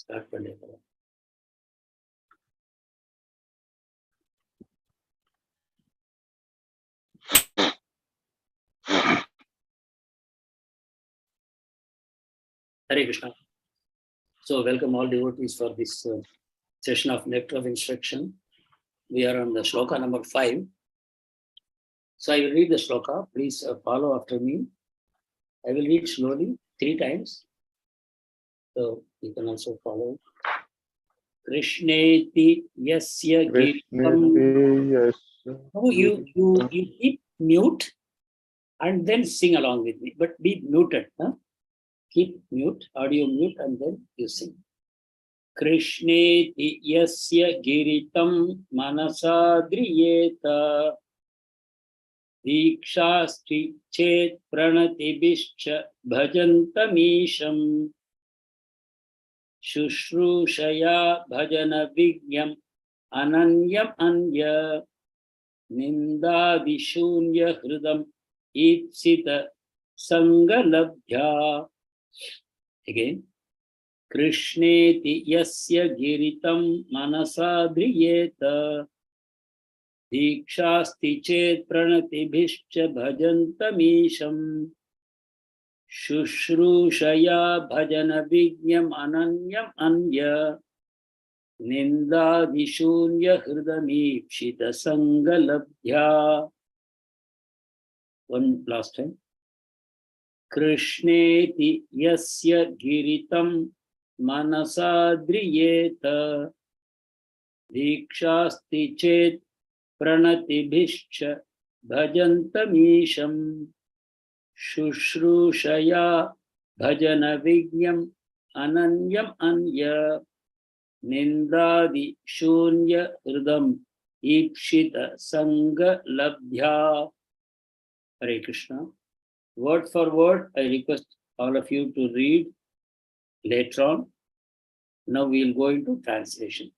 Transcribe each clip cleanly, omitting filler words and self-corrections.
Start Hare Krishna. So welcome all devotees for this session of Nectar of Instruction. We are on the shloka number 5. So I will read the shloka. Please follow after me. I will read slowly 3 times. So you can also follow. Krishneti yasya giritam. Oh, you keep mute and then sing along with me. But be muted. Huh? Keep mute, audio mute, and then you sing. Krishneti yasya giritam manasa driyeta dikshasti chet pranatibhischa bhajantamisham shushrushaya bhajana vigyam ananyam anya nindadishunya hridam ipsita sangalabhya. Again. Krishneti yasya giritam manasa driyeta dikshasti chet pranatibhischa bhajantamisham shushrushaya bhajana vigyam ananyam anya nindadishunya hridamipshita sangalabhya. One last time. Krishneti yasya giritam manasa driyeta dikshasti chet pranatibhischa bhajantamisham shushrushaya bhajana vigyam ananyam anya nindadi shunya hridam ipshita sanga labhya. Hare Krishna. Word for word, I request all of you to read later on. Now we will go into translation.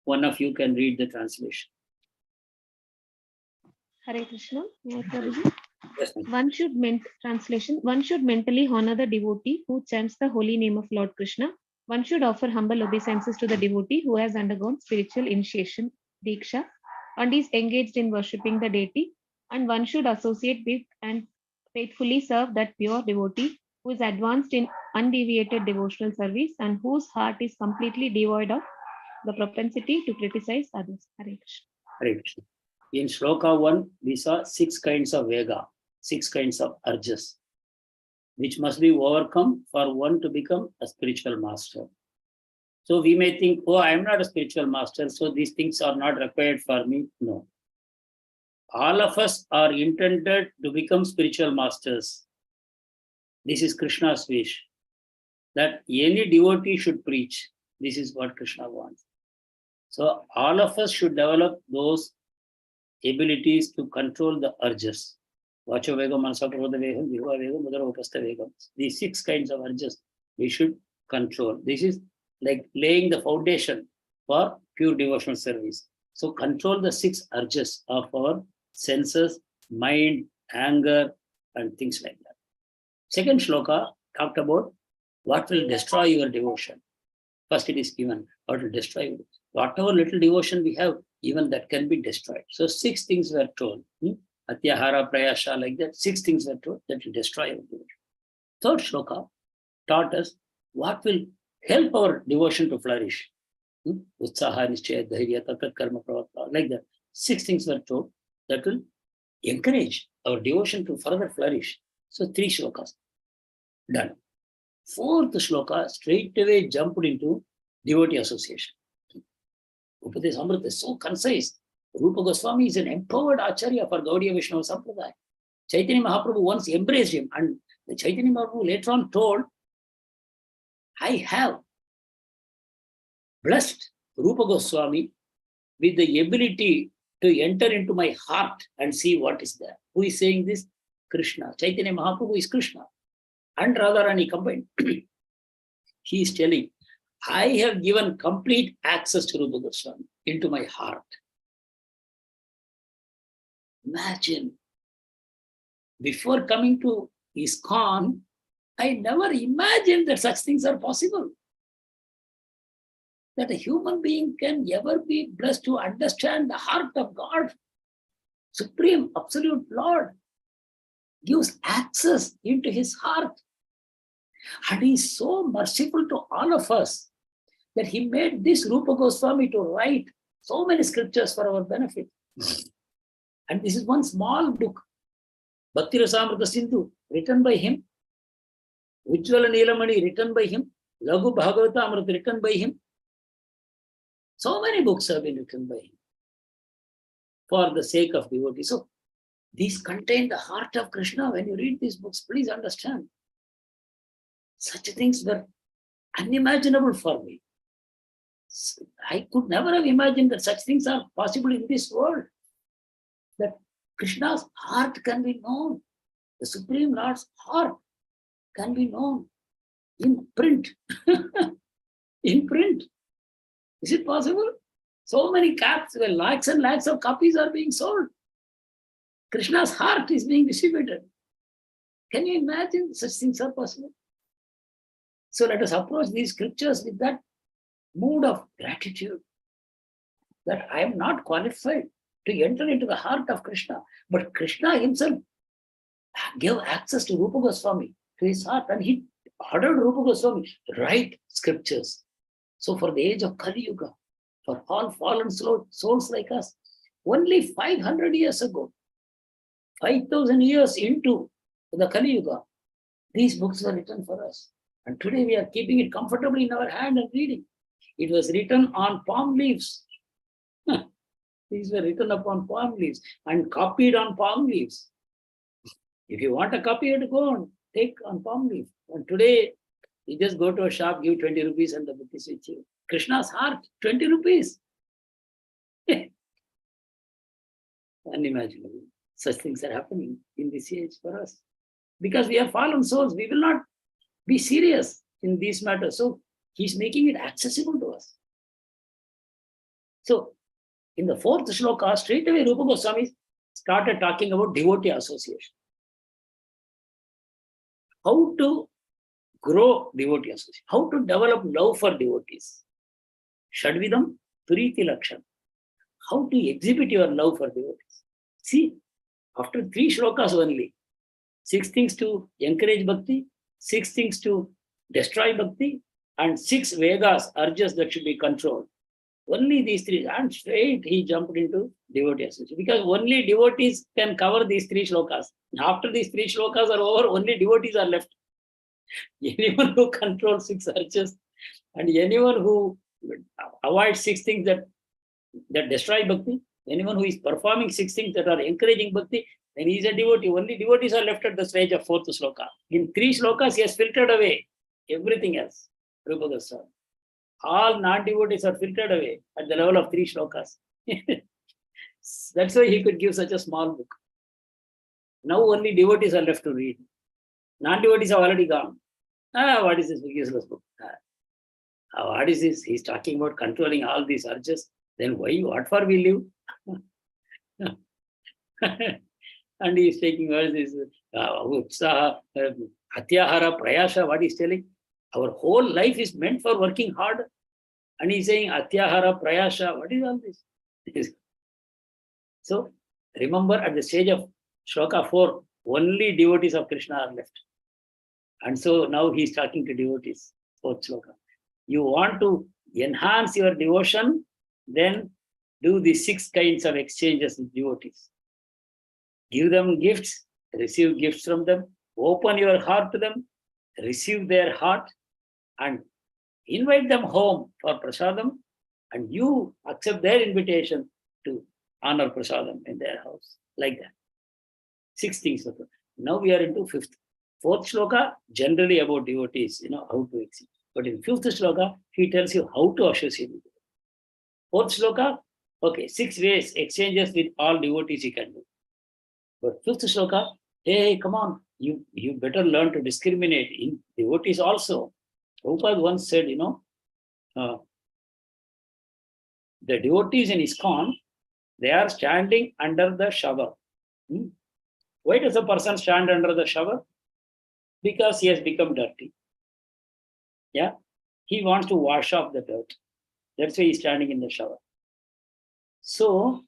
One of you can read the translation. Hare Krishna. Yes, one should mentally honor the devotee who chants the holy name of Lord Krishna. One should offer humble obeisances to the devotee who has undergone spiritual initiation, Diksha, and is engaged in worshipping the deity. And one should associate with and faithfully serve that pure devotee who is advanced in undeviated devotional service and whose heart is completely devoid of the propensity to criticize others. Hare Krishna. Hare Krishna. In Shloka 1, we saw 6 kinds of Vega, 6 kinds of urges, which must be overcome for one to become a spiritual master. So we may think, oh, I am not a spiritual master, so these things are not required for me. No. All of us are intended to become spiritual masters. This is Krishna's wish, that any devotee should preach. This is what Krishna wants. So all of us should develop those abilities to control the urges. Vacho vegam, manasa krodha vegam, jihva vegam, mudara upastha vegam. These 6 kinds of urges we should control. This is like laying the foundation for pure devotional service. So control the 6 urges of our senses, mind, anger, and things like that. Second shloka talked about what will destroy your devotion. First it is given, what will destroy you. Whatever little devotion we have, even that can be destroyed. So 6 things were told. Atyahara, prayasha, like that. 6 things were told that will destroy your devotion. Third shloka taught us what will help our devotion to flourish. Utsaha, nischaya, dhairya, tatat, karma, pravatva, like that. 6 things were told that will encourage our devotion to further flourish. So 3 shlokas. Done. Fourth shloka straight away jumped into devotee association. Upadesh Amrit is so concise. Rupa Goswami is an empowered Acharya for Gaudiya Vaishnava Sampradaya. Chaitanya Mahaprabhu once embraced him, and the Chaitanya Mahaprabhu later on told, I have blessed Rupa Goswami with the ability to enter into my heart and see what is there. Who is saying this? Krishna. Chaitanya Mahaprabhu is Krishna and Radharani combined. He is telling, I have given complete access to Rupa Goswami into my heart. Imagine, before coming to ISKCON, I never imagined that such things are possible. that a human being can ever be blessed to understand the heart of God, Supreme Absolute Lord, gives access into his heart. And he is so merciful to all of us that he made this Rupa Goswami to write so many scriptures for our benefit. And this is one small book, Bhakti Rasamrita Sindhu, written by him, Ujjvala Neelamani, written by him, Laghu Bhagavata Amrit, written by him. So many books have been written by him for the sake of devotees. So these contain the heart of Krishna. When you read these books, please understand. Such things were unimaginable for me. I could never have imagined that such things are possible in this world. That Krishna's heart can be known. The Supreme Lord's heart can be known in print. In print. Is it possible? So many caps, where lakhs and lakhs of copies are being sold. Krishna's heart is being distributed. Can you imagine such things are possible? So let us approach these scriptures with that mood of gratitude, that I am not qualified to enter into the heart of Krishna, but Krishna himself gave access to Rupa Goswami, to his heart, and he ordered Rupa Goswami to write scriptures. So for the age of Kali Yuga, for all fallen souls like us, only 500 years ago, 5,000 years into the Kali Yuga, these books were written for us. And today we are keeping it comfortably in our hand and reading. It was written on palm leaves. These were written upon palm leaves and copied on palm leaves. If you want a copy, you have to go and take on palm leaf. And today, you just go to a shop, give 20 rupees and the book is with you. Krishna's heart, 20 rupees. Unimaginable. Such things are happening in this age for us. Because we are fallen souls, we will not be serious in these matters. So he's making it accessible to us. So in the fourth shloka, straight away Rupa Goswami started talking about devotee association. How to grow devotee association, how to develop love for devotees. Shadvidam Turiti Lakshan. How to exhibit your love for devotees. See, after 3 shlokas only, 6 things to encourage bhakti, 6 things to destroy bhakti, and 6 Vedas, urges that should be controlled. Only these 3, and straight he jumped into devotee association. Because only devotees can cover these 3 shlokas. After these 3 shlokas are over, only devotees are left. Anyone who controls 6 urges and anyone who avoids 6 things that destroy bhakti, anyone who is performing 6 things that are encouraging bhakti, then he is a devotee. Only devotees are left at the stage of 4th shloka. In 3 shlokas, he has filtered away everything else. Rupa Goswami. All non-devotees are filtered away at the level of 3 shlokas. That's why he could give such a small book. Now only devotees are left to read. Non-devotees have already gone. What is this useless book? What is this? He's talking about controlling all these urges. Then why, what for we live? And he's taking all this utsaha, atyahara, prayasha, what he's telling. Our whole life is meant for working hard. And he's saying atyahara, prayasha, what is all this? So remember, at the stage of shloka 4, only devotees of Krishna are left. And so now he's talking to devotees, 4th shloka. You want to enhance your devotion, then do the 6 kinds of exchanges with devotees. Give them gifts, receive gifts from them, open your heart to them, receive their heart, and invite them home for prasadam, and you accept their invitation to honor prasadam in their house. Like that. 6 things. Now we are into 5th. 4th shloka, generally about devotees, how to exit. But in 5th shloka, he tells you how to associate with them. 4th shloka, okay, 6 ways, exchanges with all devotees you can do. But 5th shloka, hey, come on, you better learn to discriminate in devotees also. Prabhupada once said, the devotees in ISKCON, they are standing under the shower. Why does a person stand under the shower? Because he has become dirty. Yeah, he wants to wash off the dirt. That's why he's standing in the shower. So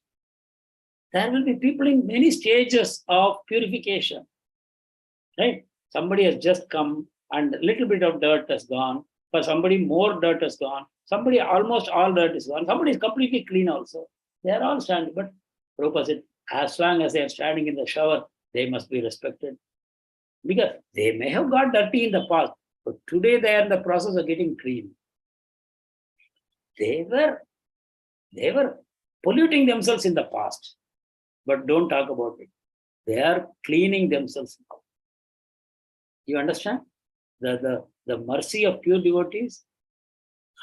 there will be people in many stages of purification, right? Somebody has just come and a little bit of dirt has gone. For somebody, more dirt has gone. Somebody, almost all dirt is gone. Somebody is completely clean also. They are all standing. But Prabhupada said, as long as they are standing in the shower, they must be respected. Because they may have got dirty in the past, but today they are in the process of getting clean. They were polluting themselves in the past, but don't talk about it. They are cleaning themselves now. You understand? The mercy of pure devotees,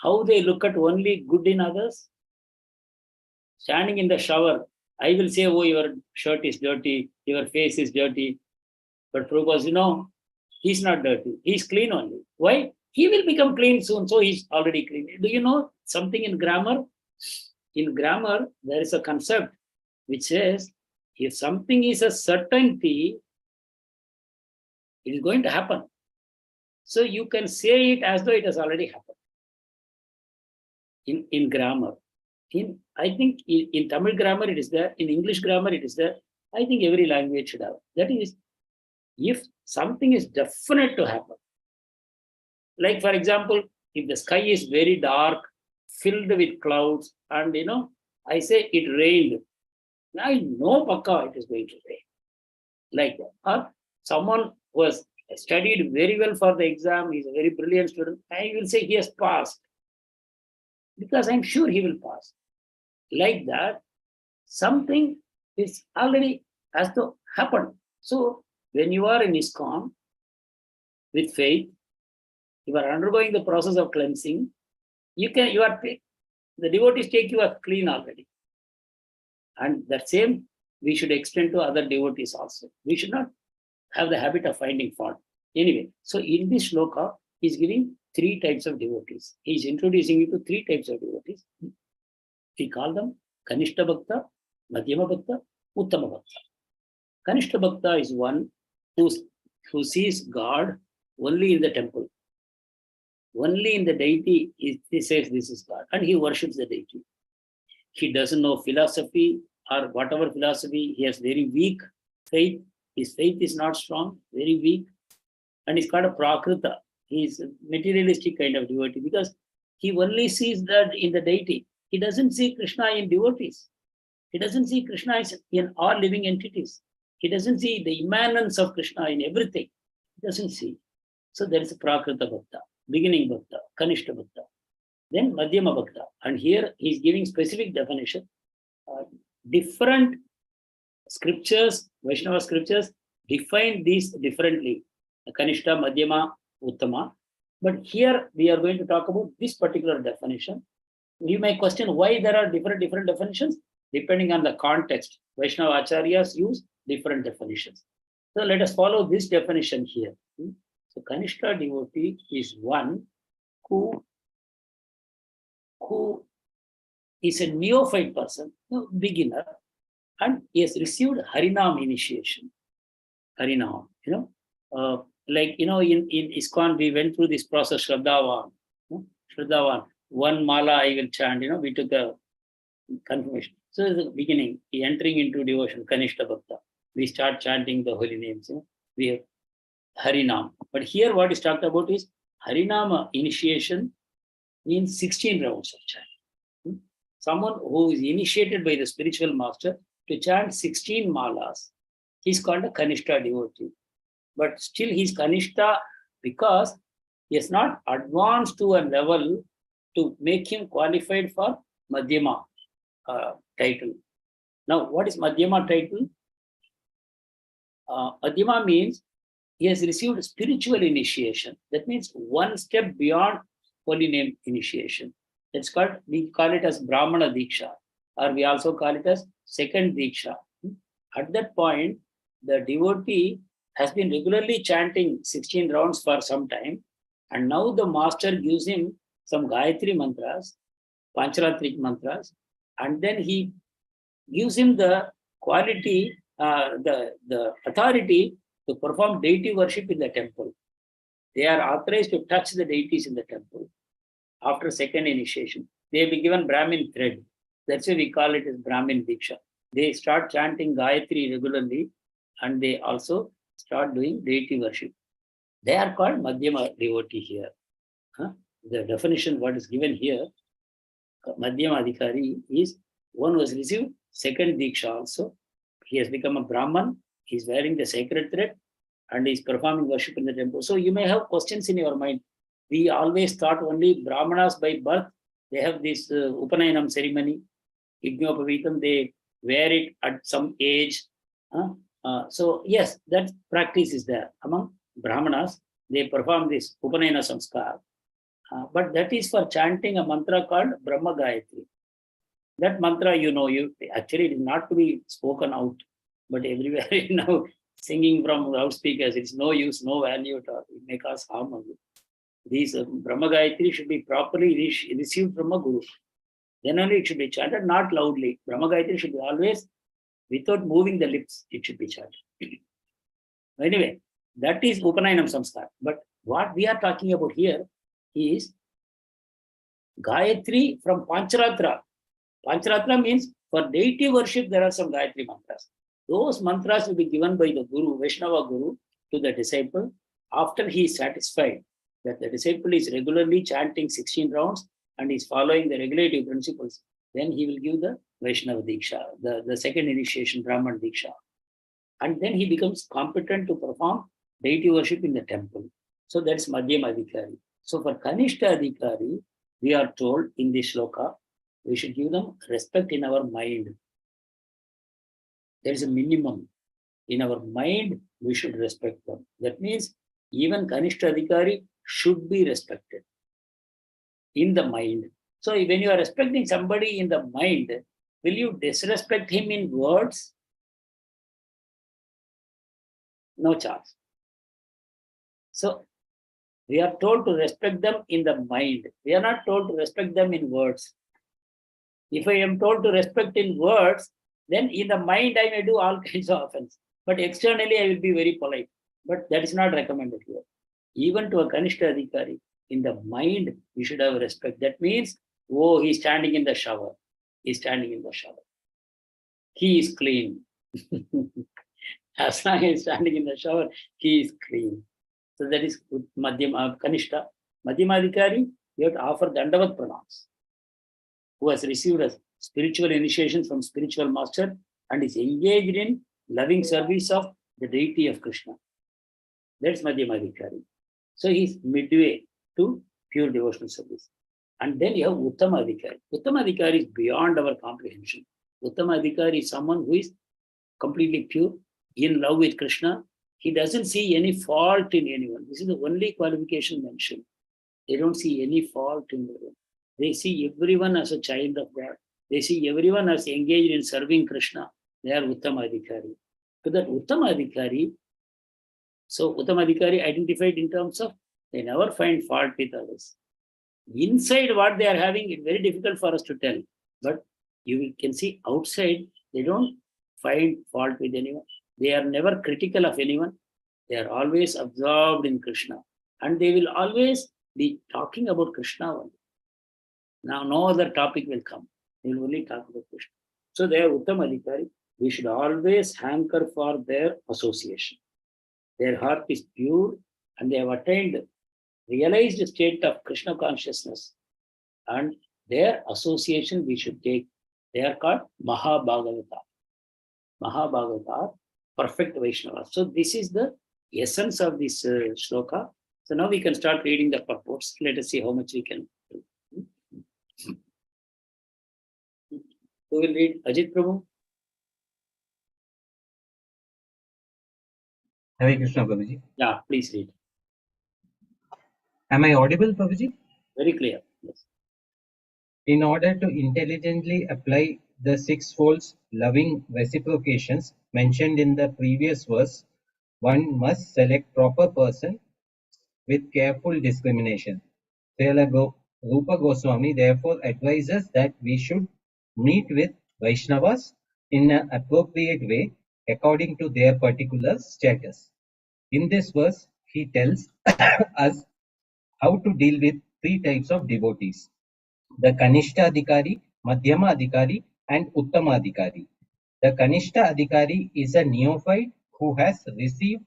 how they look at only good in others. Standing in the shower, I will say, oh, your shirt is dirty, your face is dirty. But Prabhupada, he's not dirty. He's clean only. Why? He will become clean soon, so he's already clean. Do you know something in grammar? In grammar, there is a concept which says, if something is a certainty, it is going to happen. So you can say it as though it has already happened. In grammar. I think in Tamil grammar it is there, in English grammar it is there. I think every language should have. That is, if something is definite to happen. Like for example, if the sky is very dark, filled with clouds, and I say it rained, I know pakka it is going to rain. Like that. Or someone who has studied very well for the exam, he's a very brilliant student, I will say he has passed. Because I'm sure he will pass. Like that, something is already has to happen. So when you are in ISKCON with faith, you are undergoing the process of cleansing, the devotees take you as clean already. And that same we should extend to other devotees also. We should not have the habit of finding fault. Anyway, so in this shloka, he's giving 3 types of devotees. He's introducing you to 3 types of devotees. We call them Kanishta Bhakta, Madhyama Bhakta, Uttama Bhakta. Kanishta Bhakta is one who sees God only in the temple. Only in the deity, he says this is God, and he worships the deity. He doesn't know philosophy or whatever philosophy. He has very weak faith. His faith is not strong, very weak. And he's called a Prakrita. He's a materialistic kind of devotee because he only sees that in the deity. He doesn't see Krishna in devotees. He doesn't see Krishna in all living entities. He doesn't see the immanence of Krishna in everything. He doesn't see. So there is a Prakrita Bhakta, beginning Bhakta, Kanishta Bhakta. Then Madhyama Bhakta. And here he's giving specific definition. Different scriptures, Vaishnava scriptures, define these differently. Kanishta, Madhyama, Uttama. But here we are going to talk about this particular definition. You may question why there are different definitions depending on the context. Vaishnava Acharyas use different definitions. So let us follow this definition here. So Kanishta devotee is one who is a neophyte person, beginner, and he has received Harinam initiation. Harinam, like in ISKCON we went through this process, Shraddhavan. One mala I will chant, we took a confirmation. So at the beginning, entering into devotion, Kanishta Bhakta, we start chanting the holy names. We have Harinam. But here what is talked about is Harinama initiation means 16 rounds of chant. Someone who is initiated by the spiritual master to chant 16 malas, he's called a Kanishta devotee. But still he's Kanishta because he has not advanced to a level to make him qualified for Madhyama title. Now, what is Madhyama title? Madhyama means he has received spiritual initiation. That means one step beyond holy name initiation. We call it as Brahmana Diksha, or we also call it as second Diksha. At that point, the devotee has been regularly chanting 16 rounds for some time, and now the master gives him some Gayatri mantras, Pancharatrik mantras, and then he gives him the quality, the authority to perform deity worship in the temple. They are authorized to touch the deities in the temple after second initiation. they be given Brahmin thread. That's why we call it as Brahmin Diksha. They start chanting Gayatri regularly and they also start doing deity worship. They are called Madhyama devotee here. The definition what is given here, Madhyama Adhikari, is one who has received second Diksha also. He has become a Brahman, he is wearing the sacred thread and he is performing worship in the temple. So you may have questions in your mind. We always thought only Brahmanas by birth, they have this Upanayanam ceremony, Yajnaopavitam, they wear it at some age. So yes, that practice is there. Among Brahmanas, they perform this Upanayana Samskar. But that is for chanting a mantra called Brahma Gayatri. That mantra, you actually it is not to be spoken out, but everywhere singing from loudspeakers, it's no use, no value at all. It may cause harm only. These Brahma Gayatri should be properly received from a guru. Then only it should be chanted, not loudly. Brahma Gayatri should be always without moving the lips, it should be chanted. Anyway, that is Upanayanam Samskar. But what we are talking about here is Gayatri from Pancharatra. Pancharatra means for deity worship, there are some Gayatri mantras. Those mantras will be given by the Guru, Vaishnava Guru, to the disciple after he is satisfied that the disciple is regularly chanting 16 rounds and is following the regulative principles. Then he will give the Vaishnava Diksha, the second initiation, Brahman Diksha. And then he becomes competent to perform deity worship in the temple. So that's Madhyama Adhikari. So for Kanishta Adhikari, we are told in this shloka, we should give them respect in our mind. There is a minimum. In our mind, we should respect them. That means even Kanishta Adhikari should be respected in the mind. So when you are respecting somebody in the mind, will you disrespect him in words? No chance. So we are told to respect them in the mind. We are not told to respect them in words. If I am told to respect in words, then in the mind I may do all kinds of offense. But externally I will be very polite. But that is not recommended here. Even to a Kanishta Adhikari, in the mind, we should have respect. That means, oh, he's standing in the shower. He's standing in the shower. He is clean. As long as he's standing in the shower, he is clean. So that is Madhyama Kanishta. Madhyama Adhikari, we have to offer Dandavat Pranams, who has received a spiritual initiation from spiritual master and is engaged in loving service of the deity of Krishna. That's Madhyama Adhikari. So he's midway to pure devotional service. And then you have Uttama Adhikari. Uttama Adhikari is beyond our comprehension. Uttama Adhikari is someone who is completely pure, in love with Krishna. He doesn't see any fault in anyone. This is the only qualification mentioned. They don't see any fault in anyone. They see everyone as a child of God. They see everyone as engaged in serving Krishna. They are Uttama Adhikari. So that Uttama Adhikari, so Uttama Adhikari identified in terms of they never find fault with others. Inside what they are having, it's very difficult for us to tell. But you can see outside, they don't find fault with anyone. They are never critical of anyone. They are always absorbed in Krishna. And they will always be talking about Krishna only. Now, no other topic will come. They will only talk about Krishna. So they are Uttama Adhikari. We should always hanker for their association. Their heart is pure and they have attained realized state of Krishna consciousness. And their association we should take. They are called Mahabhagavata. Mahabhagavata, perfect Vaishnava. So this is the essence of this shloka. So now we can start reading the purports. Let us see how much we can do. Who will read? Ajit Prabhu? Hare Krishna, Prabhuji. Yeah, please read. Am I audible, Prabhuji? Very clear. Yes. In order to intelligently apply the sixfold loving reciprocations mentioned in the previous verse, one must select proper person with careful discrimination. Srila Rupa Goswami therefore advises that we should meet with Vaishnavas in an appropriate way according to their particular status. In this verse, he tells us how to deal with three types of devotees. the Kanishta Adhikari, Madhyama Adhikari, and Uttama Adhikari. The Kanishta Adhikari is a neophyte who has received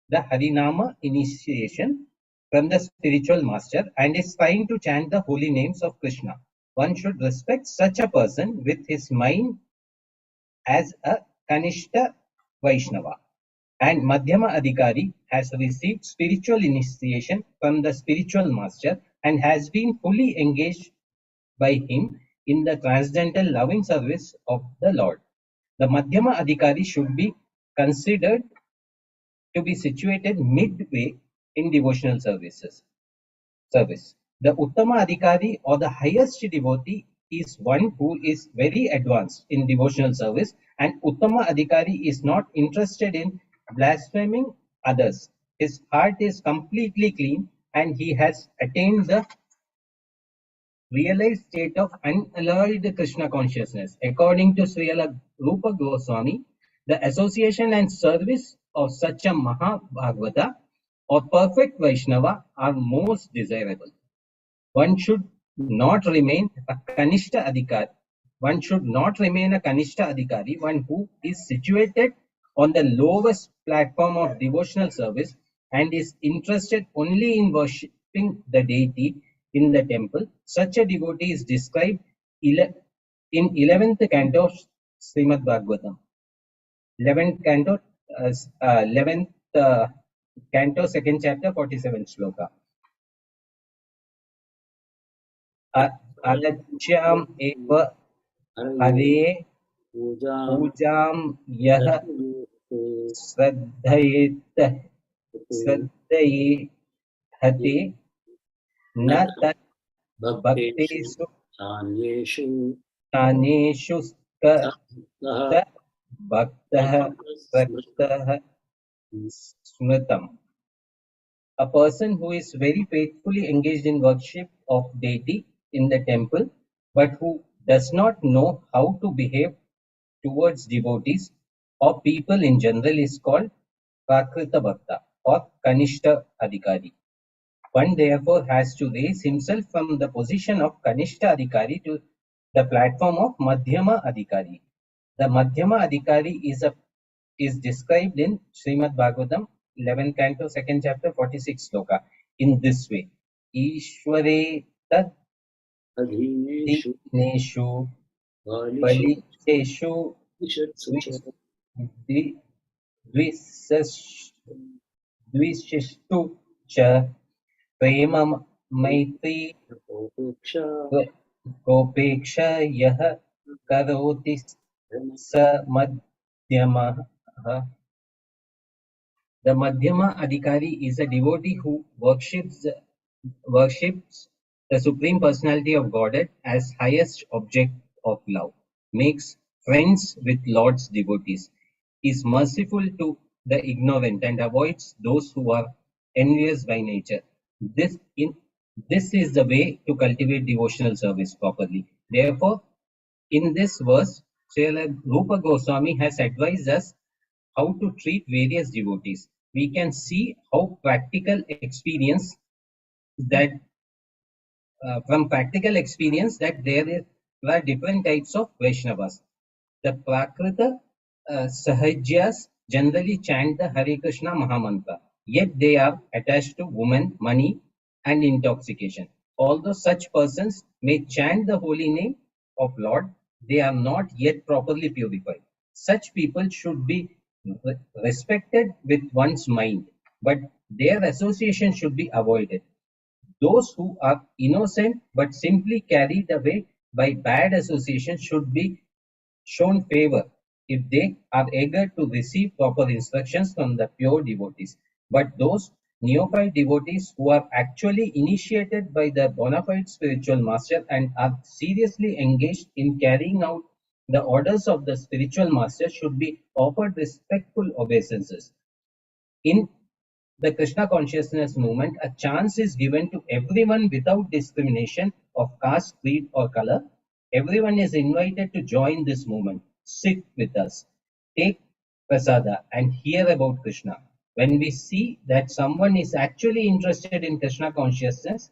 the Harinama initiation from the spiritual master and is trying to chant the holy names of Krishna. One should respect such a person with his mind as a Kanishta Vaishnava. And Madhyama Adhikari has received spiritual initiation from the spiritual master and has been fully engaged by him in the transcendental loving service of the Lord. The Madhyama Adhikari should be considered to be situated midway in devotional service. The Uttama Adhikari or the highest devotee is one who is very advanced in devotional service, and Uttama Adhikari is not interested in blaspheming others. His heart is completely clean and he has attained the realized state of unalloyed Krishna consciousness. According to Srila Rupa Goswami, the association and service of such a Mahabhagavata or perfect Vaishnava are most desirable. One should not remain a Kanishta Adhikari. One should not remain a Kanishta Adhikari, one who is situated on the lowest platform of devotional service and is interested only in worshipping the deity in the temple. Such a devotee is described in 11th canto of Srimad Bhagavatam. 11th canto, 11th canto, 2nd chapter, 47th shloka. अलक्ष्याम् एव हरे पूजां यः श्रद्धयेहते न तत् भक्तेषु स्थानेषु भक्तः प्रकृतः स्मृतम्. A person who is very faithfully engaged in worship of deity in the temple, but who does not know how to behave towards devotees or people in general is called Prakrita Bhakta or Kanishta Adhikari. One therefore has to raise himself from the position of Kanishta Adhikari to the platform of Madhyama Adhikari. The Madhyama Adhikari is described in Srimad Bhagavatam 11th canto, 2nd chapter, 46 sloka in this way. Ishware tad adhineshu balisheshu dvishishtu cha prema maitri gopeksha yah karoti sa madhyamah. The Madhyama Adhikari is a devotee who worships the Supreme Personality of Godhead as highest object of love, makes friends with Lord's devotees, is merciful to the ignorant and avoids those who are envious by nature. This is the way to cultivate devotional service properly. Therefore, in this verse, Srila Rupa Goswami has advised us how to treat various devotees. We can see how practical experience that from practical experience that there are different types of Vaishnavas. The Prakrita Sahajyas generally chant the Hare Krishna Mahamantra, yet they are attached to women, money, and intoxication. Although such persons may chant the holy name of Lord, they are not yet properly purified. Such people should be respected with one's mind, but their association should be avoided. Those who are innocent but simply carried away by bad association should be shown favor if they are eager to receive proper instructions from the pure devotees. But those neophyte devotees who are actually initiated by the bona fide spiritual master and are seriously engaged in carrying out the orders of the spiritual master should be offered respectful obeisances. In the Krishna consciousness movement, a chance is given to everyone without discrimination of caste, creed, or color. Everyone is invited to join this movement. Sit with us, take prasada, and hear about Krishna. When we see that someone is actually interested in Krishna consciousness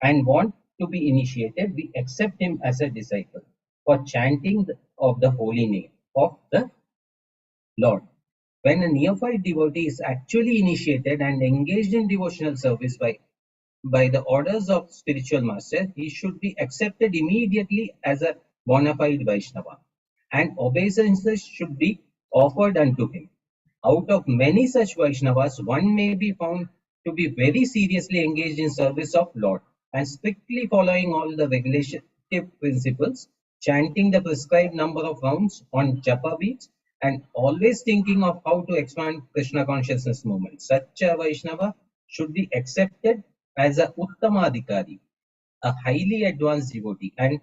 and want to be initiated, we accept him as a disciple for chanting of the holy name of the Lord. When a neophyte devotee is actually initiated and engaged in devotional service by the orders of spiritual master, he should be accepted immediately as a bona fide Vaishnava, and obeisances should be offered unto him. Out of many such Vaishnavas, one may be found to be very seriously engaged in service of Lord and strictly following all the regulative principles, chanting the prescribed number of rounds on japa beats, and always thinking of how to expand Krishna consciousness movement. Such a Vaishnava should be accepted as a Uttamadhikari, a highly advanced devotee, and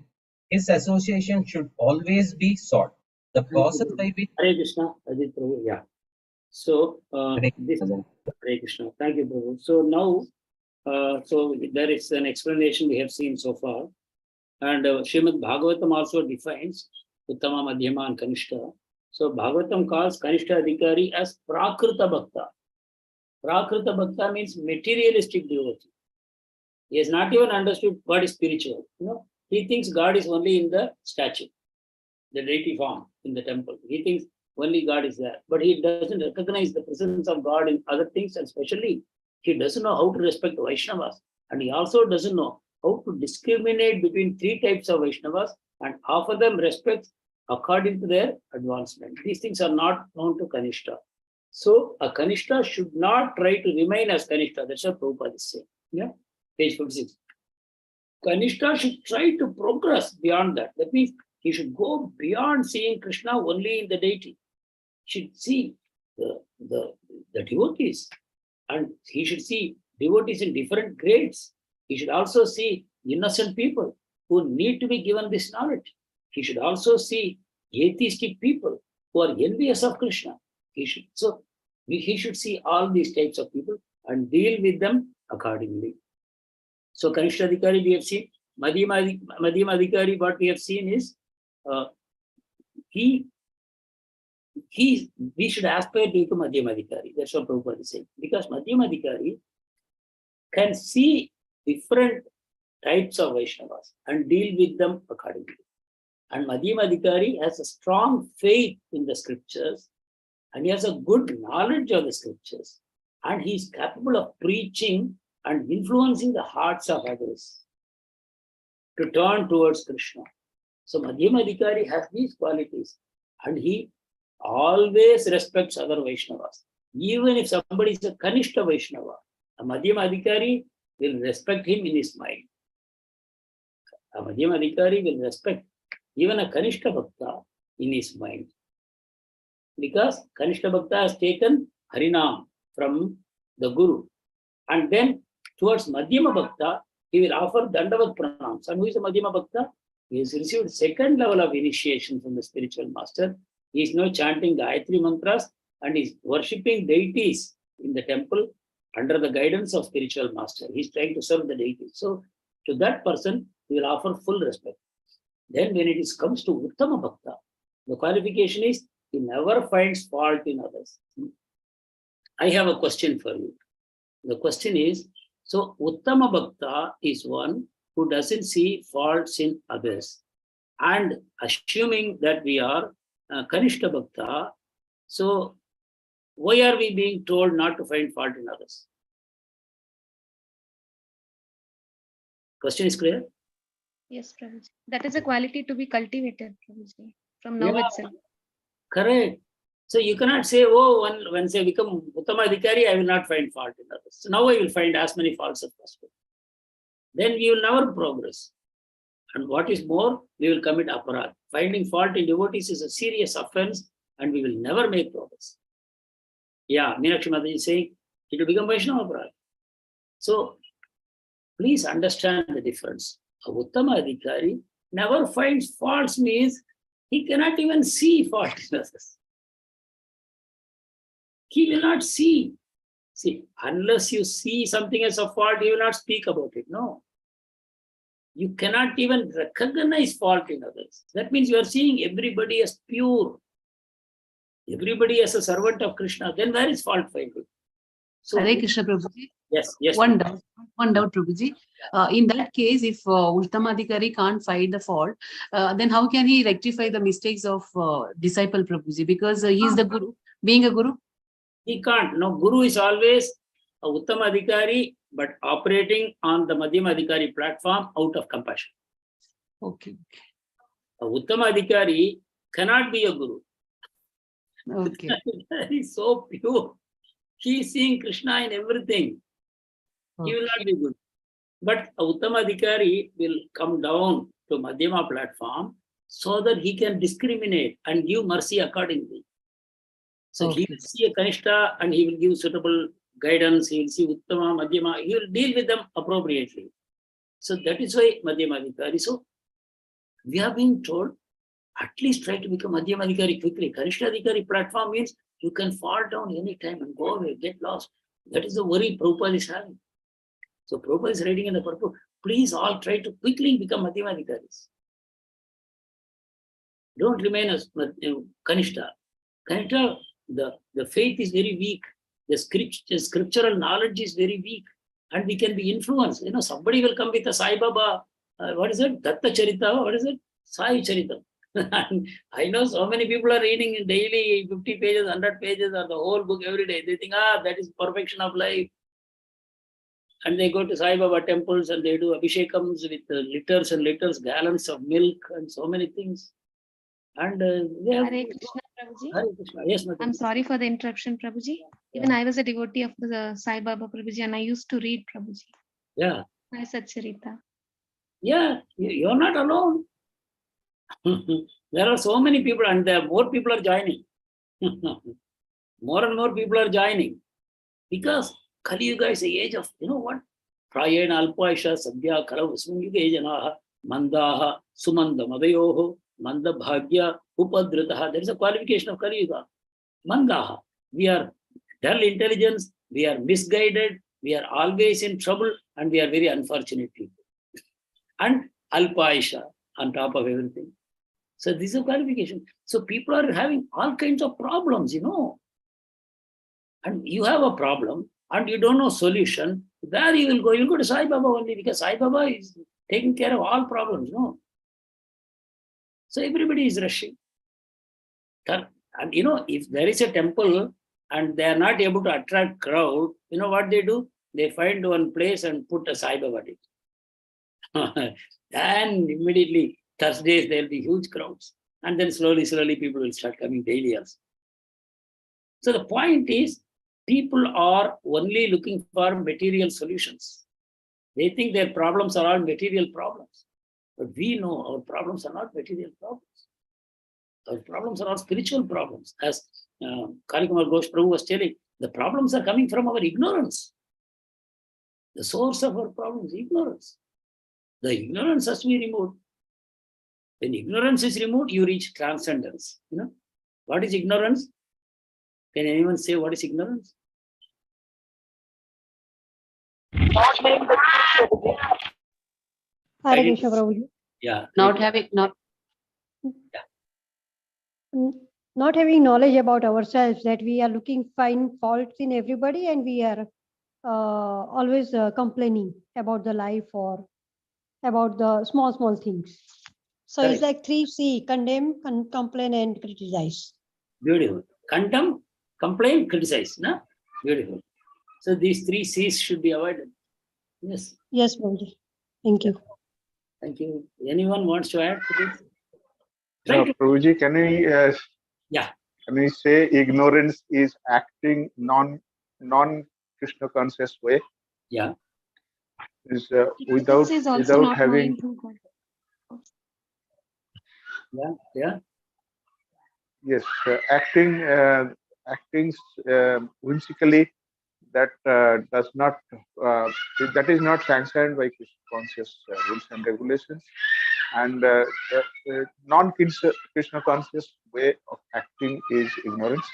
his association should always be sought. The process by which Hare Krishna, Ajit Prabhu, yeah. So, Hare this Krishna. Hare Krishna. Thank you, Prabhu. So now, so there is an explanation we have seen so far. And Srimad Bhagavatam also defines Uttama, Madhyama and Kanishta. So Bhagavatam calls Kanishta Adhikari as Prakrita Bhakta. Prakrita Bhakta means materialistic devotee. He has not even understood what is spiritual. You know, he thinks God is only in the statue, the deity form in the temple. He thinks only God is there, but he doesn't recognize the presence of God in other things, and especially he doesn't know how to respect Vaishnavas, and he also doesn't know how to discriminate between three types of Vaishnavas and offer them respect according to their advancement. These things are not known to Kanishta. So a Kanishta should not try to remain as Kanishta. That's what Prabhupada is saying. Yeah, page 56. Kanishta should try to progress beyond that. That means he should go beyond seeing Krishna only in the deity. He should see the devotees, and he should see devotees in different grades. He should also see innocent people who need to be given this knowledge. He should also see atheistic people who are envious of Krishna. He should see all these types of people and deal with them accordingly. So Kanishta Adhikari we have seen. Madhyama Adhikari, what we have seen is we should aspire to become Madhyama Adhikari. That's what Prabhupada is saying. Because Madhyama Adhikari can see different types of Vaishnavas and deal with them accordingly. And Madhyama Adhikari has a strong faith in the scriptures, and he has a good knowledge of the scriptures, and he is capable of preaching and influencing the hearts of others to turn towards Krishna. So Madhyama Adhikari has these qualities, and he always respects other Vaishnavas. Even if somebody is a Kanishta Vaishnava, a Madhyama Adhikari will respect him in his mind. A Madhyama Adhikari will respect even a Kanishta Bhakta in his mind. Because Kanishta Bhakta has taken Harinam from the Guru. And then towards Madhyama Bhakta, he will offer Dandavat Pranams. And who is a Madhyama Bhakta? He has received second level of initiation from the spiritual master. He is now chanting Gayatri mantras and is worshipping deities in the temple under the guidance of spiritual master. He is trying to serve the deities. So to that person, he will offer full respect. Then when it comes to Uttama Bhakta, the qualification is he never finds fault in others. I have a question for you. The question is, so Uttama Bhakta is one who doesn't see faults in others. And assuming that we are Kanishta Bhakta, so why are we being told not to find fault in others? Question is clear? Yes, Prabhuji. That is a quality to be cultivated, Prabhuji, from now itself. Correct. So you cannot say, oh, once I become Uttama Adhikari, I will not find fault in others. So now I will find as many faults as possible. Then we will never progress. And what is more, we will commit aparadh. Finding fault in devotees is a serious offense, and we will never make progress. Yeah, Meenakshi Mataji is saying, it will become Vaishnava aparadh. So please understand the difference. A Uttama Adhikari never finds faults, means he cannot even see fault in others. He will not see. See, unless you see something as a fault, he will not speak about it. No. You cannot even recognize fault in others. That means you are seeing everybody as pure. Everybody as a servant of Krishna. Then where is fault finding? So, Hare Krishna Prabhuji. yes. One doubt. One doubt, Prabhuji. In that case, if Uttamadhikari can't find the fault, then how can he rectify the mistakes of disciple, Prabhuji? Because he is the guru, being a guru. He can't. No, Guru is always a Uttama Adhikari, but operating on the Madhyama Adhikari platform out of compassion. Okay. A Uttama Adhikari cannot be a Guru. Okay. He is so pure. He is seeing Krishna in everything. He will not be good. But a Uttama Adhikari will come down to Madhyama platform so that he can discriminate and give mercy accordingly. So he will see a Kanishta and he will give suitable guidance. He will see Uttama, Madhyama. He will deal with them appropriately. So that is why Madhyama Adhikari. So we are being told, at least try to become Madhyama Adhikari quickly. Kanishta Adhikari platform means you can fall down anytime and go away, get lost. That is the worry Prabhupada is having. So Prabhupada is writing in the purport, please all try to quickly become Madhyama Adhikaris. Don't remain as Kanishta. Kanishta, the faith is very weak. The scriptural knowledge is very weak. And we can be influenced. You know, somebody will come with a Sai Baba, what is it? Datta Charita, what is it? Sai Charita. I know so many people are reading daily 50 pages, 100 pages, or the whole book every day. They think, that is perfection of life. And they go to Sai Baba temples and they do abhishekams with liters and liters, gallons of milk and so many things. And they have... Hare Krishna, Prabhuji. Hare Krishna. Yes, I'm sorry for the interruption, Prabhuji. Even I was a devotee of the Sai Baba, Prabhuji, and I used to read Prabhuji. Yeah. My Satcharita. Yeah, you're not alone. There are so many people and more people are joining. More and more people are joining. Because Kali Yuga is the age of, you know what? Prayena Alpaisha Sadhya Kala Usmanyuge Janaha Mandaha Sumanda Madayoho Manda Bhagya Upadrataha. There is a qualification of Kali Yuga. Mandaha. We are dull intelligence, we are misguided, we are always in trouble, and we are very unfortunate people. And Alpaisha on top of everything. So this is a qualification. So people are having all kinds of problems, you know. And you have a problem and you don't know solution, where you will go? You'll go to Sai Baba only, because Sai Baba is taking care of all problems, no? So everybody is rushing. And you know, if there is a temple and they are not able to attract crowd, you know what they do? They find one place and put a Sai Baba there. Then immediately Thursdays there will be huge crowds. And then slowly people will start coming daily also. So the point is, people are only looking for material solutions. They think their problems are all material problems. But we know our problems are not material problems. Our problems are all spiritual problems. As Kalikumar Ghosh Prabhu was telling, the problems are coming from our ignorance. The source of our problems is ignorance. The ignorance has to be removed. When ignorance is removed, you reach transcendence. You know, what is ignorance? Can anyone say what is ignorance? Hare Krishna, Prabhuji. Yeah. Not having Not having knowledge about ourselves, that we are find faults in everybody, and we are always complaining about the life or about the small things. So Correct. it's like 3C: condemn, complain, and criticize. Beautiful. Condemn, complain, criticize. No? Beautiful. So these 3 C's should be avoided. Yes. Yes, Prabhuji. Thank you. Thank you. Anyone wants to add to this? Prabhuji, can we say ignorance is acting non-Krishna conscious way? Yeah. Is without having. Yeah. Yes, acting whimsically, that does not that is not sanctioned by Krishna conscious rules and regulations, and the non-Krishna conscious way of acting is ignorance.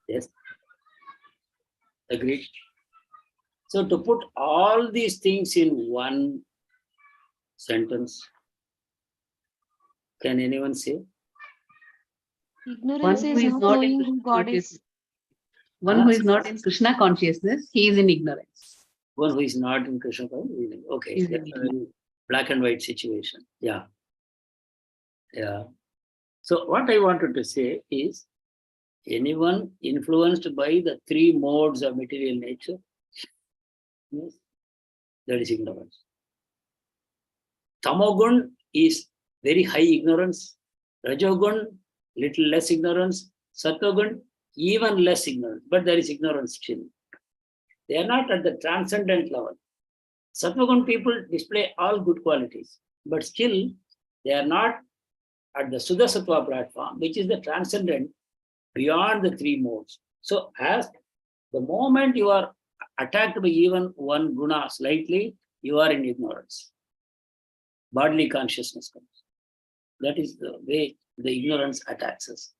Yes. Agreed. So to put all these things in one sentence, can anyone say? Ignorance is not knowing who God is. One who is not in Krishna consciousness, he is in ignorance. One who is not in Krishna consciousness. Okay, Is in that's a very black and white situation. Yeah. Yeah. So what I wanted to say is, anyone influenced by the three modes of material nature, yes, that is ignorance. Tamogun is very high ignorance. Rajogun, little less ignorance. Sattvagun, even less ignorance. But there is ignorance still. They are not at the transcendent level. Sattvagun people display all good qualities, but still they are not at the Suddha Sattva platform, which is the transcendent beyond the three modes. So as the moment you are attacked by even one guna slightly, you are in ignorance. Bodily consciousness comes. That is the way the ignorance attacks us.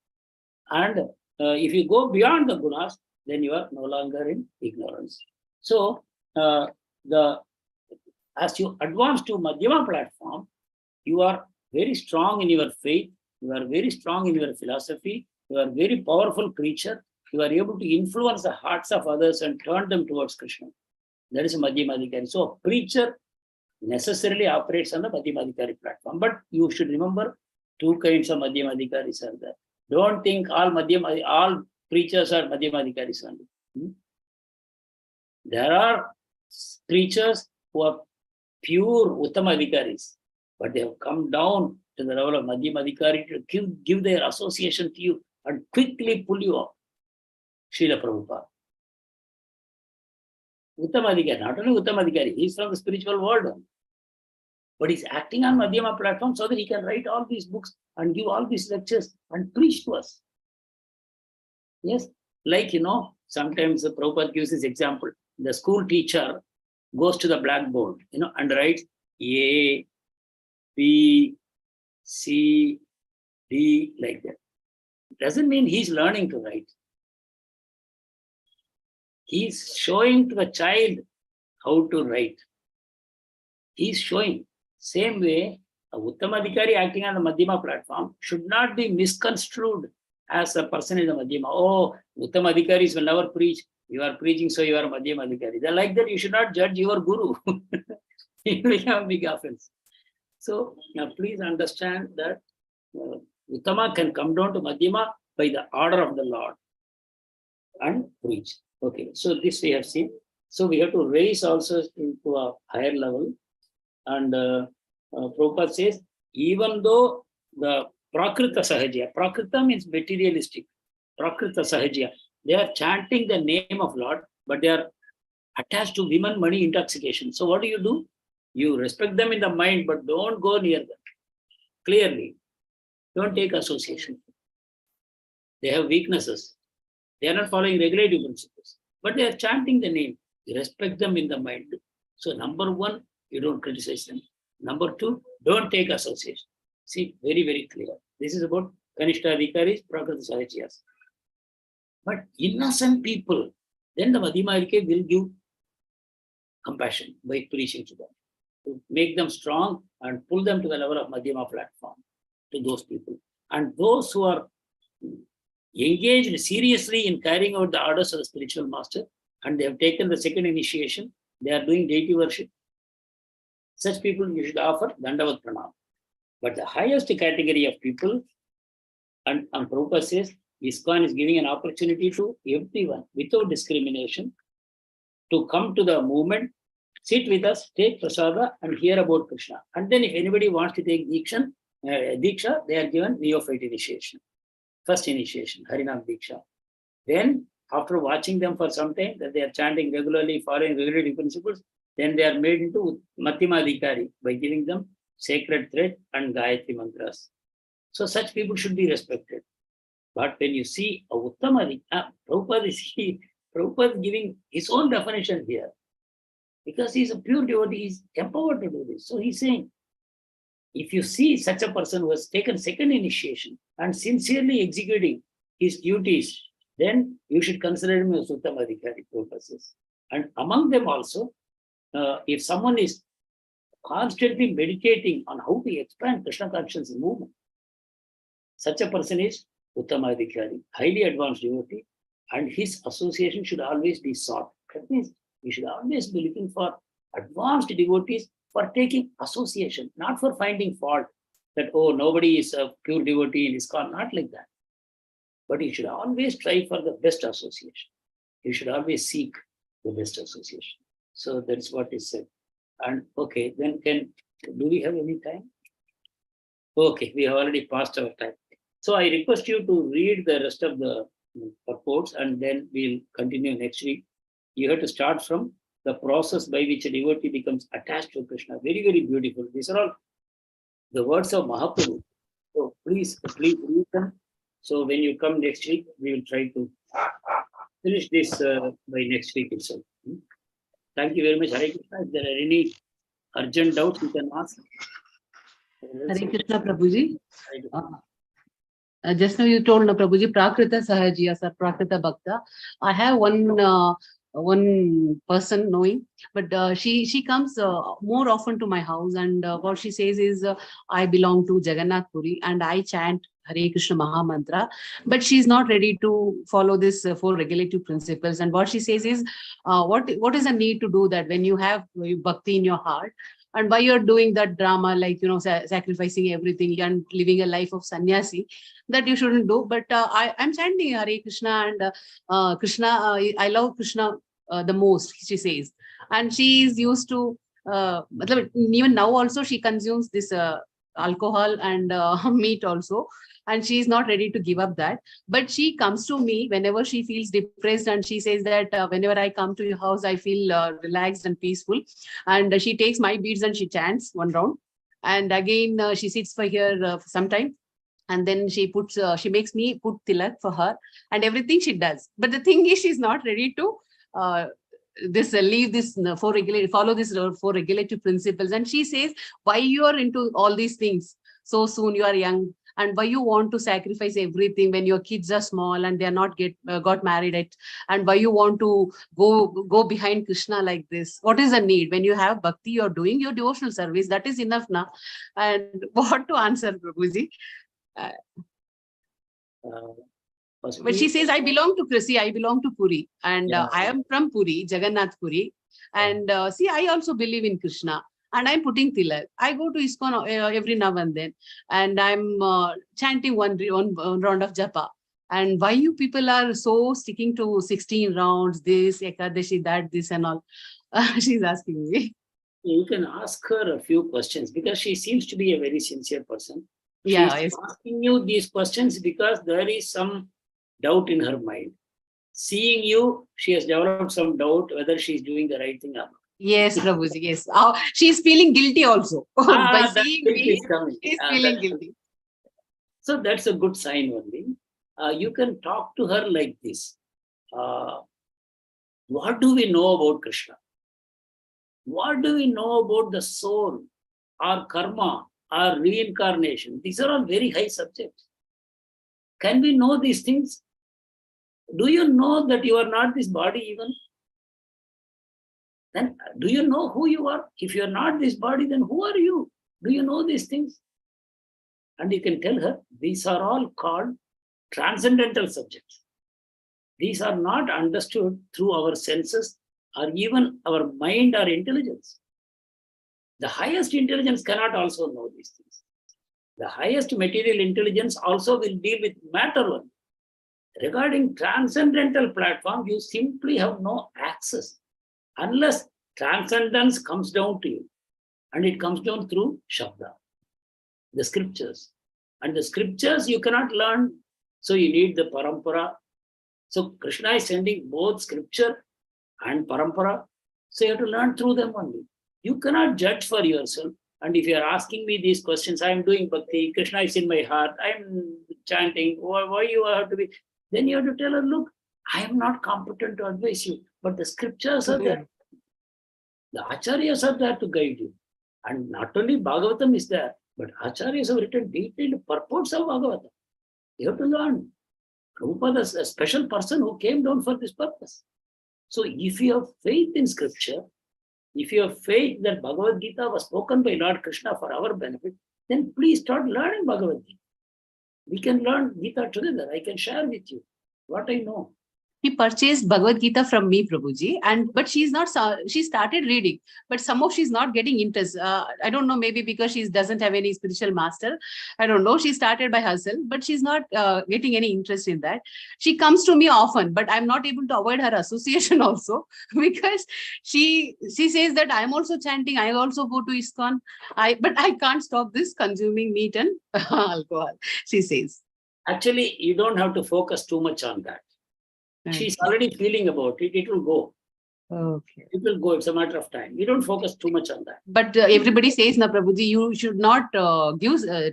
And if you go beyond the gunas, then you are no longer in ignorance. So as you advance to Madhyama platform, you are very strong in your faith, you are very strong in your philosophy, you are a very powerful creature, you are able to influence the hearts of others and turn them towards Krishna. That is a Madhyamadhikari. So a preacher necessarily operates on the Madhyamadhikari platform. But you should remember, two kinds of Madhyamadhikaris are there. Don't think all preachers are Madhyamadhikaris only. There are preachers who are pure Uttamadhikaris, but they have come down to the level of Madhyamadhikari to give their association to you and quickly pull you up. Srila Prabhupada. Uttamadhikari, not only Uttamadhikari, he is from the spiritual world. But he's acting on Madhyama platform so that he can write all these books and give all these lectures and preach to us. Yes, like, sometimes Prabhupada gives this example. The school teacher goes to the blackboard, and writes A, B, C, D, like that. Doesn't mean he's learning to write. He's showing to the child how to write. He's showing. Same way, a Uttamadhikari acting on the Madhyama platform should not be misconstrued as a person in the Madhyama. Oh, Uttamadhikaris will never preach. You are preaching, so you are a Madhyamadhikari. They're like that. You should not judge your guru. You will have big offense. So now please understand that Uttama can come down to Madhyama by the order of the Lord and preach. Okay, so this we have seen. So we have to raise also into a higher level. And Prabhupada says, even though the Prakrita Sahajya, Prakrita means materialistic, Prakrita Sahajya, they are chanting the name of Lord, but they are attached to women, money, intoxication. So what do? You respect them in the mind, but don't go near them. Clearly, don't take association. They have weaknesses. They are not following regulative principles, but they are chanting the name. You respect them in the mind. So number one, you don't criticize them. Number two, don't take association. See, very, very clear. This is about Kanishta Adhikaris, Prakriti Sahajyas. But innocent people, then the Madhyamadhikari will give compassion by preaching to them, to make them strong and pull them to the level of Madhyama platform, to those people. And those who are engaged seriously in carrying out the orders of the spiritual master, and they have taken the second initiation, they are doing deity worship. Such people you should offer Dandavat Pranam. But the highest category of people, and Prabhupada says, ISKCON is giving an opportunity to everyone without discrimination to come to the movement, sit with us, take prasada, and hear about Krishna. And then if anybody wants to take Diksha, they are given neophyte initiation. First initiation, Harinam Diksha. Then, after watching them for some time, that they are chanting regularly, following regulative principles, then they are made into Madhyamadhikari by giving them sacred thread and Gayatri mantras. So such people should be respected. But when you see a Uttamadhikari, Prabhupada is giving his own definition here. Because he is a pure devotee, he is empowered to do this. So he's saying, if you see such a person who has taken second initiation and sincerely executing his duties, then you should consider him as Uttamadhikari, Prabhupada says. And among them also, if someone is constantly meditating on how to expand Krishna consciousness movement, such a person is Uttamadhikari, highly advanced devotee, and his association should always be sought. That means we should always be looking for advanced devotees for taking association, not for finding fault that, oh, nobody is a pure devotee in ISKCON, not like that. But you should always try for the best association. You should always seek the best association. So that's what is said. And okay, then do we have any time? Okay, we have already passed our time. So I request you to read the rest of the purports and then we'll continue next week. You have to start from the process by which a devotee becomes attached to Krishna. Very, very beautiful. These are all the words of Mahaprabhu. So please read them. So when you come next week, we will try to finish this by next week itself. Thank you very much, Hare Krishna. If there are any urgent doubts, you can ask. Hare Krishna, Prabhuji. Just now you told, Prabhuji, Prakrita Sahajiya, sir, Prakrita Bhakta. I have one person knowing, but she comes more often to my house, and what she says is, I belong to Jagannath Puri and I chant Hare Krishna Maha Mantra, but she's not ready to follow this 4 regulative principles. And what she says is, what is the need to do that when you have bhakti in your heart? And why you're doing that drama, like, sacrificing everything and living a life of sannyasi, that you shouldn't do. But I'm chanting Hare Krishna, and Krishna, I love Krishna the most, she says. And she is used to, even now also she consumes this alcohol and meat also. And she is not ready to give up that. But she comes to me whenever she feels depressed, and she says that whenever I come to your house, I feel relaxed and peaceful. And she takes my beads and she chants 1 round. And again, she sits for here for some time. And then she makes me put tilak for her and everything she does. But the thing is, she's not ready to leave this follow this 4 regulative principles. And she says, why you are into all these things so soon? You are young. And why you want to sacrifice everything when your kids are small and they are not got married yet? And why you want to go behind Krishna like this? What is the need? When you have bhakti, you're doing your devotional service. That is enough now. And what to answer, Prabhuji? But she says, I belong to Krisi, I belong to Puri. And I am from Puri, Jagannath Puri. And see, I also believe in Krishna. And I'm putting tilak. I go to ISKCON every now and then, and I'm chanting one round of japa. And why you people are so sticking to 16 rounds, this, Ekadashi, that, this and all? She's asking me. You can ask her a few questions because she seems to be a very sincere person. Yeah, she's asking you these questions because there is some doubt in her mind. Seeing you, she has developed some doubt whether she's doing the right thing or not. Yes, Prabhuji, yes. She's feeling guilty also. By seeing me, she's feeling guilty. So that's a good sign only. You can talk to her like this. What do we know about Krishna? What do we know about the soul, our karma, our reincarnation? These are all very high subjects. Can we know these things? Do you know that you are not this body even? Then do you know who you are? If you are not this body, then who are you? Do you know these things? And you can tell her, these are all called transcendental subjects. These are not understood through our senses or even our mind or intelligence. The highest intelligence cannot also know these things. The highest material intelligence also will deal with matter only. Regarding transcendental platform, you simply have no access unless transcendence comes down to you. And it comes down through Shabda, the scriptures. And the scriptures you cannot learn, so you need the parampara. So Krishna is sending both scripture and parampara. So you have to learn through them only. You cannot judge for yourself. And if you are asking me these questions, I am doing bhakti, Krishna is in my heart, I am chanting, why you have to be? Then you have to tell her, look, I am not competent to advise you, but the scriptures are there. The acharyas are there to guide you. And not only Bhagavatam is there, but acharyas have written detailed purports of Bhagavatam. You have to learn. Prabhupada is a special person who came down for this purpose. So if you have faith in scripture, if you have faith that Bhagavad Gita was spoken by Lord Krishna for our benefit, then please start learning Bhagavad Gita. We can learn Gita together. I can share with you what I know. he purchased Bhagavad Gita from me, Prabhuji, but she's not. She started reading, but somehow she's not getting interest. I don't know, maybe because she doesn't have any spiritual master. I don't know. She started by herself, but she's not getting any interest in that. She comes to me often, but I'm not able to avoid her association also because she says that I'm also chanting. I also go to ISKCON. But I can't stop this consuming meat and alcohol. She says. Actually, you don't have to focus too much on that. She's already feeling about it. It will go. Okay. It will go. It's a matter of time. You don't focus too much on that. But everybody says, na Prabhuji, you should not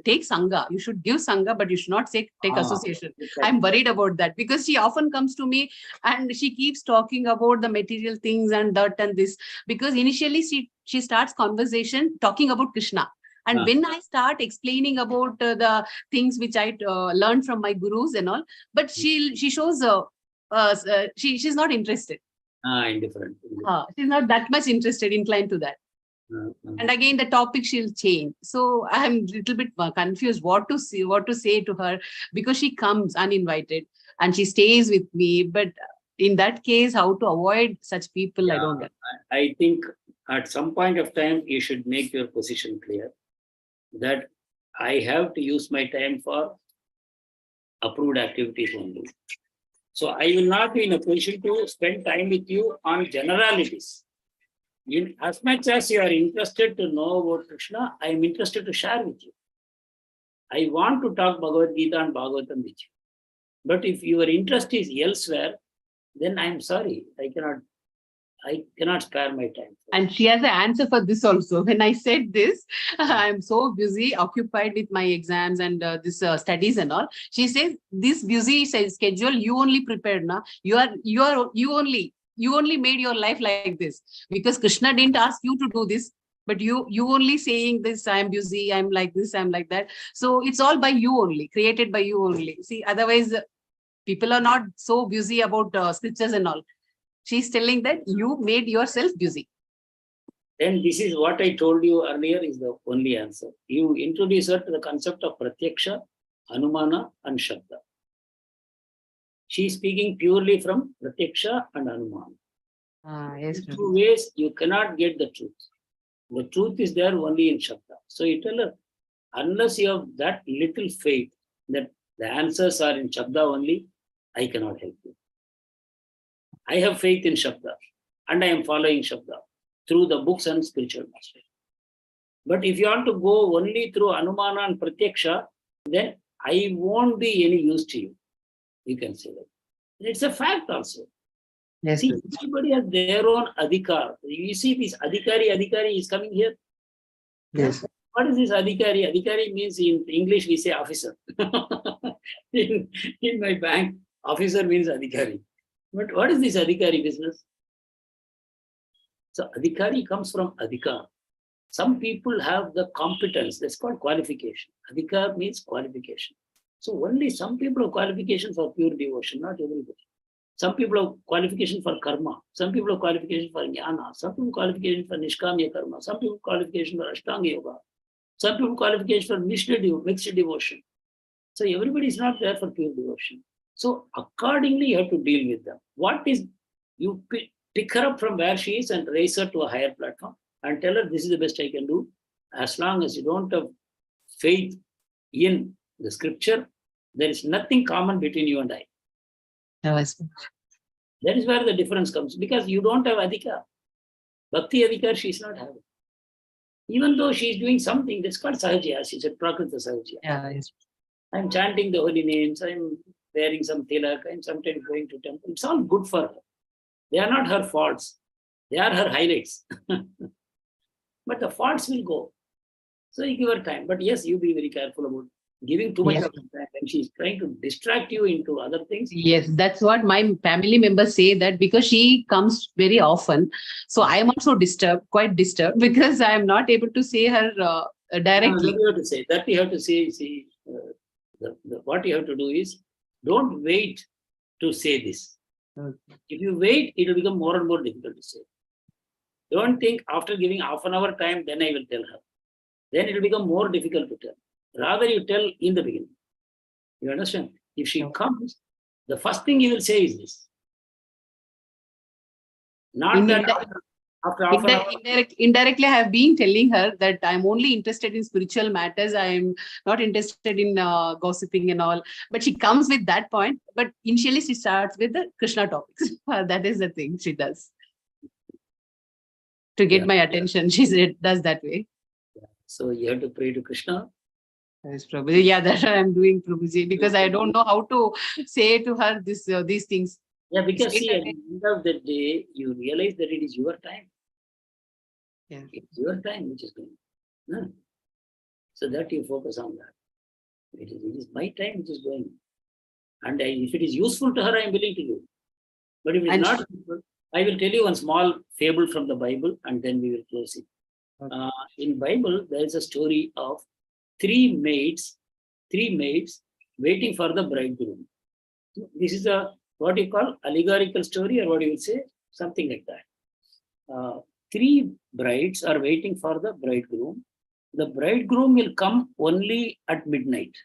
take Sangha. You should give Sangha, but you should not take association. Exactly. I'm worried about that because she often comes to me and she keeps talking about the material things and that and this. Because initially she starts conversation talking about Krishna. And when I start explaining about the things which I learned from my gurus and all, but she shows she's not interested. Indifferent. She's not that much interested, inclined to that. And again, the topic she'll change. So I'm a little bit confused what to say to her, because she comes uninvited and she stays with me. But in that case, how to avoid such people, I don't know. I think at some point of time, you should make your position clear that I have to use my time for approved activities only. So I will not be in a position to spend time with you on generalities. As much as you are interested to know about Krishna, I am interested to share with you. I want to talk Bhagavad Gita and Bhagavatam with you. But if your interest is elsewhere, then I am sorry. I cannot spare my time. And she has an answer for this also. When I said this, I'm so busy, occupied with my exams and this studies and all. She says, this busy schedule, you only prepared now. You only made your life like this, because Krishna didn't ask you to do this, but you only saying this, I'm busy, I'm like this, I'm like that. So it's all by you only, created by you only. See, otherwise people are not so busy about scriptures and all. She's telling that you made yourself busy. Then this is what I told you earlier is the only answer. You introduce her to the concept of Pratyaksha, Anumana and Shabda. She is speaking purely from Pratyaksha and Anumana. Yes, in two ways, you cannot get the truth. The truth is there only in Shabda. So you tell her, unless you have that little faith that the answers are in Shabda only, I cannot help you. I have faith in Shabda and I am following Shabda through the books and spiritual mastery. But if you want to go only through Anumana and Pratyaksha, then I won't be any use to you. You can say that. It's a fact also. Yes. See, everybody has their own adhikar. You see this adhikari is coming here. Yes. What is this adhikari? Adhikari means in English we say officer. in my bank, officer means adhikari. But what is this adhikari business? So adhikari comes from adhikar. Some people have the competence. That's called qualification. Adhikar means qualification. So only some people have qualification for pure devotion, not everybody. Some people have qualification for karma. Some people have qualification for jnana. Some people have qualification for nishkamya karma. Some people have qualification for ashtanga yoga. Some people have qualification for mixed devotion. So everybody is not there for pure devotion. So accordingly, you have to deal with them. What is, you pick her up from where she is and raise her to a higher platform and tell her, this is the best I can do. As long as you don't have faith in the scripture, there is nothing common between you and I. Yes. That is where the difference comes, because you don't have adhikar. Bhakti adhikar she is not having. Even though she is doing something, that's called sahajya. She said prakrita sahajya. Yeah, yes. I'm chanting the holy names, I'm wearing some tilak, I'm sometimes going to temple. It's all good for her. They are not her faults. They are her highlights. But the faults will go. So you give her time. But yes, you be very careful about giving too much of time. And she's trying to distract you into other things. Yes, that's what my family members say, that because she comes very often. So I am also quite disturbed, because I am not able to see her directly. That you have to say. That you have to say, what you have to do is, don't wait to say this. Okay. If you wait, it will become more and more difficult to say. Don't think after giving half an hour time, then I will tell her. Then it will become more difficult to tell. Rather, you tell in the beginning. You understand? If she comes, the first thing you will say is this. Not that after half an hour. Indirectly, I have been telling her that I'm only interested in spiritual matters. I'm not interested in gossiping and all. But she comes with that point. But initially, she starts with the Krishna topics. That is the thing she does. To get my attention, she does that way. So you have to pray to Krishna. Yes, Prabhuji. Yeah, that's what I'm doing, Prabhuji, because I don't know how to say to her these things. Yeah, because see, at the end of the day, you realize that it is your time. Yeah. It's your time which is going. No. So that you focus on that. It is my time which is going. And if it is useful to her, I am willing to do. But if it is not useful, I will tell you one small fable from the Bible and then we will close it. Okay. In Bible, there is a story of three maids waiting for the bridegroom. This is a what you call allegorical story, or what you would say, something like that. Three brides are waiting for the bridegroom. The bridegroom will come only at midnight.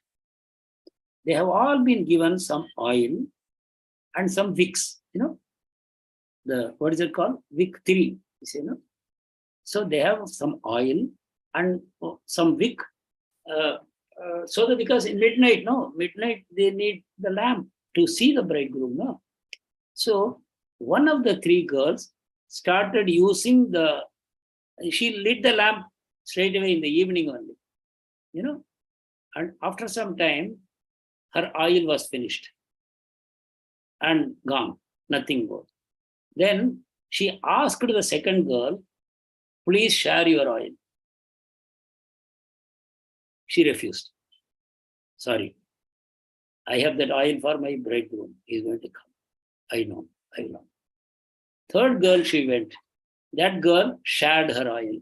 They have all been given some oil and some wicks, what is it called? Wick 3, So they have some oil and some wick. So that because in midnight they need the lamp to see the bridegroom. No? So one of the three girls started using she lit the lamp straight away in the evening only, and after some time, her oil was finished and gone, nothing more. Then she asked the second girl, please share your oil. She refused. Sorry, I have that oil for my bridegroom. He's going to come. I know. Third girl, she went. That girl shared her oil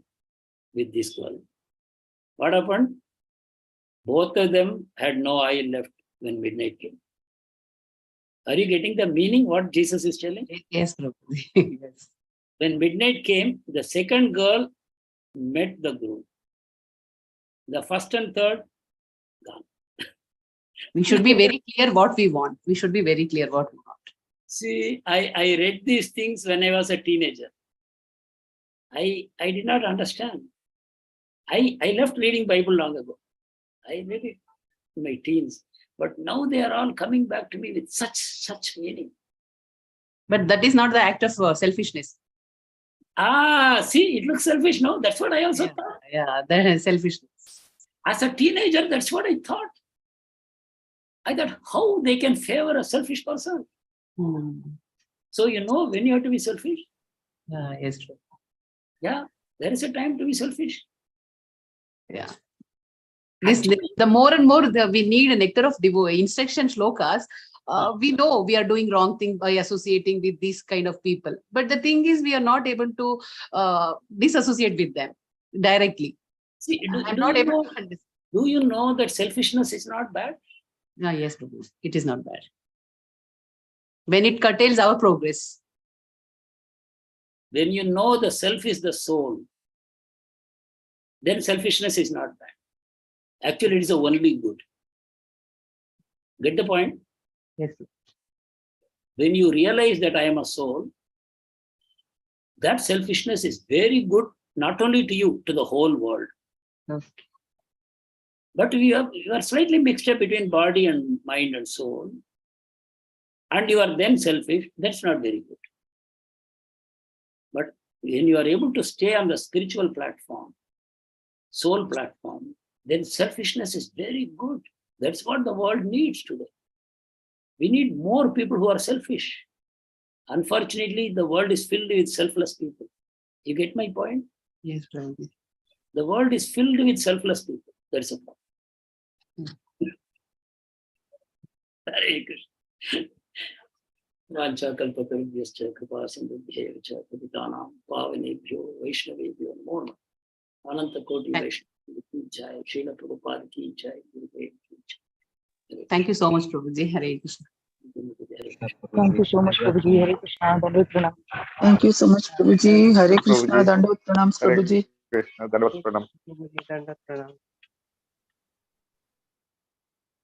with this girl. What happened? Both of them had no oil left when midnight came. Are you getting the meaning what Jesus is telling? Yes, Prabhuji. Yes. When midnight came, the second girl met the groom. The first and third, gone. We should be very clear what we want. See, I read these things when I was a teenager. I did not understand. I left reading Bible long ago. I read it in my teens. But now they are all coming back to me with such meaning. But that is not the act of selfishness. See, it looks selfish, no? That's what I also thought. Yeah, that is selfishness. As a teenager, that's what I thought. I thought, how they can favor a selfish person? So, when you have to be selfish? Yeah, yes, true. Yeah, there is a time to be selfish. Yeah. The more and more we need a nectar of instruction shlokas, we know we are doing wrong thing by associating with these kind of people. But the thing is, we are not able to disassociate with them directly. See, do you know that selfishness is not bad? Yes, Prabhu. It is not bad. When it curtails our progress. When you know the self is the soul, then selfishness is not bad. Actually, it is the only good. Get the point? Yes. When you realize that I am a soul, that selfishness is very good, not only to you, to the whole world. Okay. But you are slightly mixed up between body and mind and soul, and you are then selfish. That's not very good. But when you are able to stay on the spiritual platform, soul platform, then selfishness is very good. That's what the world needs today. We need more people who are selfish. Unfortunately, the world is filled with selfless people. You get my point? Yes, Prabhuji. The world is filled with selfless people. That's a problem. Hare Krishna. Vanchakalpatarubhyascha kripasindubhyev cha patitanam pavanebhyo vaishnavebhyo namo namah. Ananta Koti Vaishnava ki jai, Srila Prabhupada ki jai, Gurudev ki jai. Thank you so much, Prabhuji. Hare Krishna. Thank you so much, Prabhuji. Hare Krishna. Dandavata pranam. Thank you so much, Prabhuji. Hare Krishna. Prabhuji. Dandavata pranam, Hare Prabhuji. Krishna, Dandavata pranam. Dandavata pranam.